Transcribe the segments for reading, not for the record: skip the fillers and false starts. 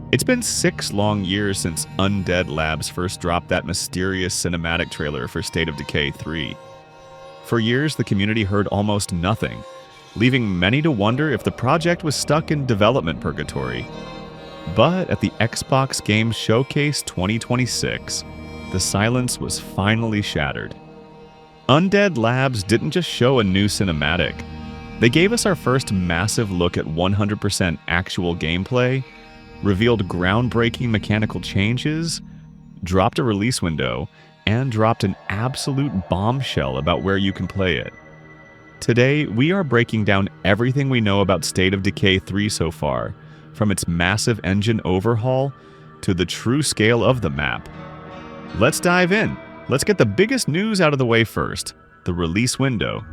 It's been 6 long years since Undead Labs first dropped that mysterious cinematic trailer for State of Decay 3. For years, the community heard almost nothing, leaving many to wonder if the project was stuck in development purgatory. But at the Xbox Games Showcase 2026, the silence was finally shattered. Undead Labs didn't just show a new cinematic. They gave us our first massive look at 100% actual gameplay, revealed groundbreaking mechanical changes, dropped a release window, and dropped an absolute bombshell about where you can play it. Today, we are breaking down everything we know about State of Decay 3 so far, from its massive engine overhaul to the true scale of the map. Let's dive in. Let's get the biggest news out of the way first, the release window.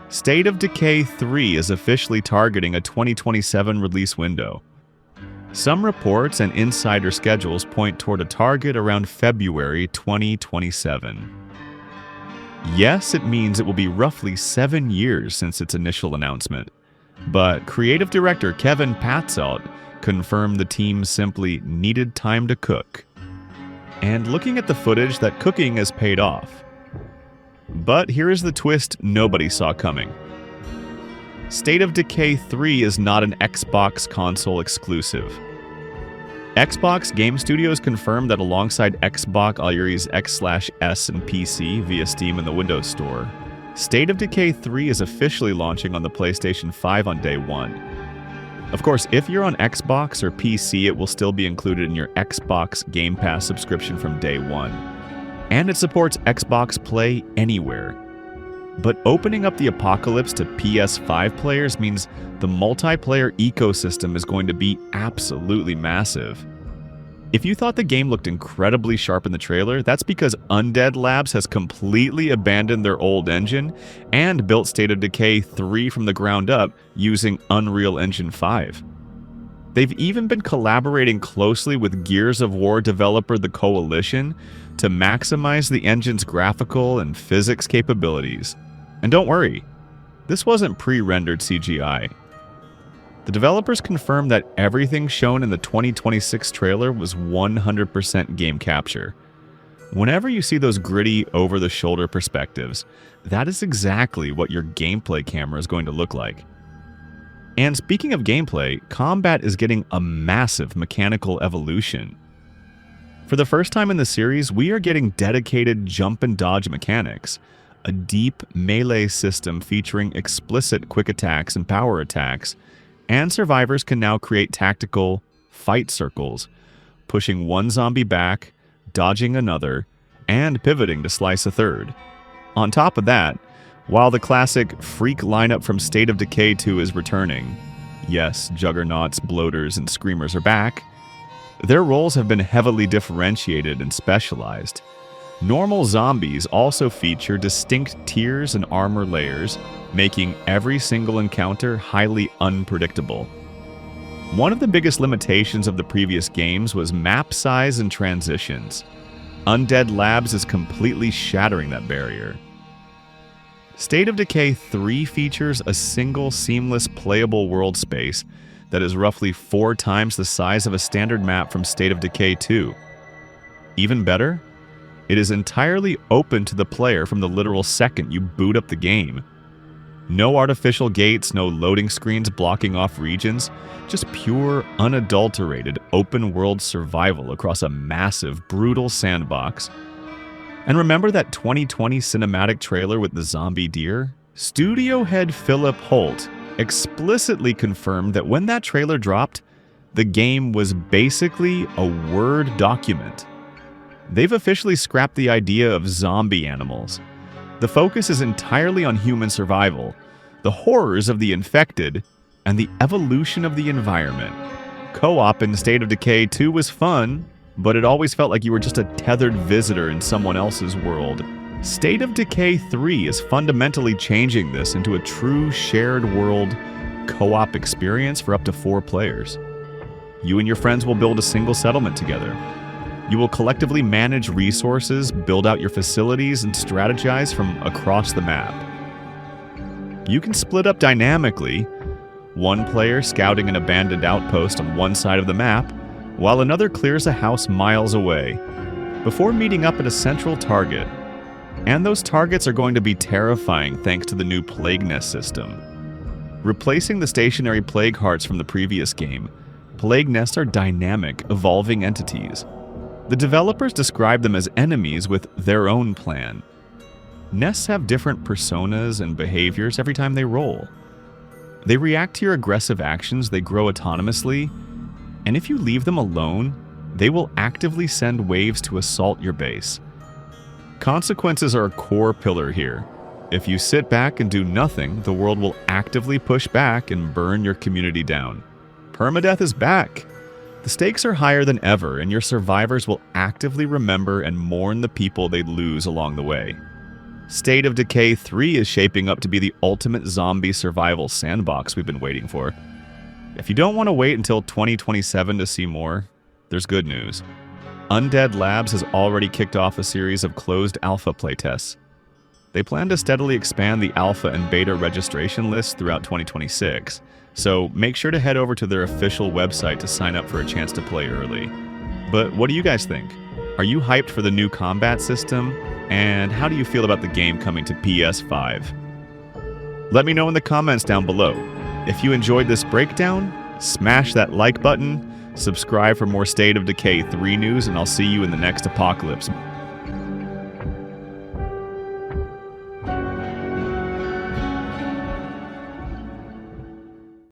State of Decay 3 is officially targeting a 2027 release window. Some reports and insider schedules point toward a target around February 2027. Yes, it means it will be roughly 7 years since its initial announcement, but creative director Kevin Patzelt confirmed the team simply needed time to cook. And looking at the footage, that cooking has paid off. But here is the twist nobody saw coming. State of Decay 3 is not an Xbox console exclusive. Xbox Game Studios confirmed that alongside Xbox Series X/S and PC via Steam and the Windows Store, State of Decay 3 is officially launching on the PlayStation 5 on day one. Of course, if you're on Xbox or PC, it will still be included in your Xbox Game Pass subscription from day one. And it supports Xbox Play Anywhere. But opening up the apocalypse to PS5 players means the multiplayer ecosystem is going to be absolutely massive. If you thought the game looked incredibly sharp in the trailer, that's because Undead Labs has completely abandoned their old engine and built State of Decay 3 from the ground up using Unreal Engine 5. They've even been collaborating closely with Gears of War developer The Coalition to maximize the engine's graphical and physics capabilities. And don't worry, this wasn't pre-rendered CGI. The developers confirmed that everything shown in the 2026 trailer was 100% game capture. Whenever you see those gritty, over-the-shoulder perspectives, that is exactly what your gameplay camera is going to look like. And speaking of gameplay, combat is getting a massive mechanical evolution. For the first time in the series, we are getting dedicated jump and dodge mechanics, a deep melee system featuring explicit quick attacks and power attacks, and survivors can now create tactical fight circles, pushing one zombie back, dodging another, and pivoting to slice a third. On top of that, while the classic freak lineup from State of Decay 2 is returning, yes, juggernauts, bloaters, and screamers are back, their roles have been heavily differentiated and specialized. Normal zombies also feature distinct tiers and armor layers, making every single encounter highly unpredictable. One of the biggest limitations of the previous games was map size and transitions. Undead Labs is completely shattering that barrier. State of Decay 3 features a single seamless playable world space that is roughly 4 times the size of a standard map from State of Decay 2. Even better, it is entirely open to the player from the literal second you boot up the game. No artificial gates, no loading screens blocking off regions, just pure, unadulterated, open-world survival across a massive, brutal sandbox. And remember that 2020 cinematic trailer with the zombie deer? Studio head Philip Holt explicitly confirmed that when that trailer dropped, the game was basically a Word document. They've officially scrapped the idea of zombie animals. The focus is entirely on human survival, the horrors of the infected, and the evolution of the environment. Co-op in State of Decay 2 was fun, but it always felt like you were just a tethered visitor in someone else's world. State of Decay 3 is fundamentally changing this into a true shared world co-op experience for up to 4 players. You and your friends will build a single settlement together. You will collectively manage resources, build out your facilities, and strategize from across the map. You can split up dynamically, one player scouting an abandoned outpost on one side of the map, while another clears a house miles away, before meeting up at a central target. And those targets are going to be terrifying thanks to the new Plague Nest system. Replacing the stationary plague hearts from the previous game, Plague Nests are dynamic, evolving entities. The developers describe them as enemies with their own plan. Nests have different personas and behaviors every time they roll. They react to your aggressive actions, they grow autonomously, and if you leave them alone, they will actively send waves to assault your base. Consequences are a core pillar here. If you sit back and do nothing, the world will actively push back and burn your community down. Permadeath is back! The stakes are higher than ever, and your survivors will actively remember and mourn the people they lose along the way. State of Decay 3 is shaping up to be the ultimate zombie survival sandbox we've been waiting for. If you don't want to wait until 2027 to see more, there's good news. Undead Labs has already kicked off a series of closed alpha playtests. They plan to steadily expand the alpha and beta registration lists throughout 2026, so make sure to head over to their official website to sign up for a chance to play early. But what do you guys think? Are you hyped for the new combat system? And how do you feel about the game coming to PS5? Let me know in the comments down below. If you enjoyed this breakdown, smash that like button, subscribe for more State of Decay 3 news, and I'll see you in the next apocalypse.